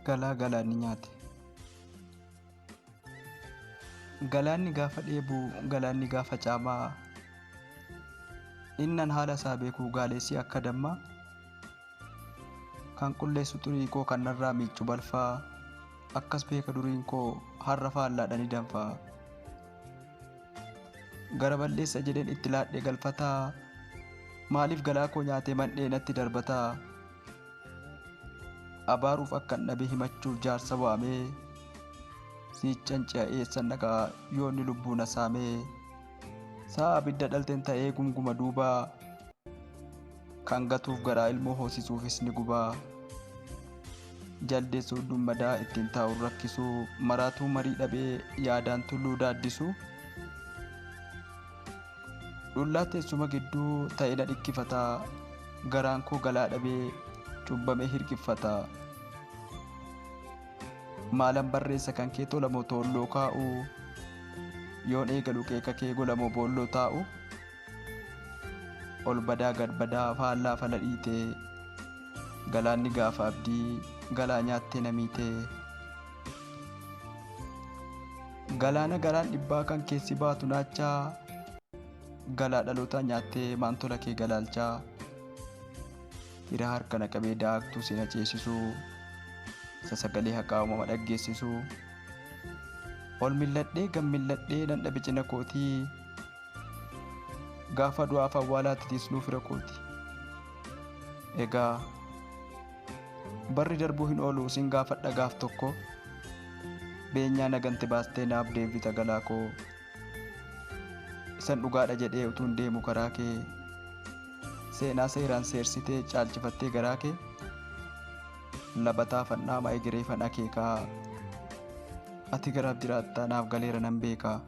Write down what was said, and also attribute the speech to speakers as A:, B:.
A: Galaa galaanni nyaate. Galaanni gaafa dheebu, galaanni gaafa caamaa, innan haala isaa beekuu gaalessi akka dammaa, kan qulleessu xurii koo kan narraa miiccu balfaa, akkas beeka duriin koo har'a faallaadhani danfaa. Gara balleessa jedheen itti laadhee galfataa, maaliif galaa koo nyaatee mandhee natti darbataa. Abaaruuf akkan dhabe himachuuf jaarsa waamee, siichan ce'a eessan dhaqaa yoonni lubbuu na saamee. Sa'a abidda dhalteen ta'ee gumguma duubaa, kan gatuuf garaa ilmoo hoosisuufis ni gubaa. Jaldeessuu dummadaa ittiin taa'uun rakkisuu, maraatuu marii dhabee yaadaan tulluu daaddisuu. Dhullaa teessuma gidduu ta'e na dhikkifataa, garaan koo galaa dhabee cubbamee hirkiffataa. Maalan barreessa kan kee tola moo toolloo kaa'u, yoon eegalu keeka kee gola moo boolloo taa'u. Ol badaa gad badaa faallaa fala dhiitee, galaanni gaafa abdii galaa nyaattee na miitee. Galaana garaan dhibbaa kan keessi baatu naachaa, galaa dhalootaa nyaattee maan tola kee galaalchaa. Hira harka na qabee daaktuu sina ceesisuu, sasagalee haqaa uumama dhaggeessisuu. Ol milladhee gam milladhee nan dhabe cina kootii, gaafa du'aaf awwaalaatitis nuuf fira kooti. Egaa barri darbuu hin oolu sin gaafadha gaaf tokko, beenyaa nagante baastee naaf deebita galaa koo. Isan dhugaadha jedhee utuun deemu karaa kee, seenaa seeraan seersitee caalchifattee garaa kee. Labataa fannaa ma'ee gireeffan akeekaa, ati garaaf jiraattaa naaf galeera nan beekaa.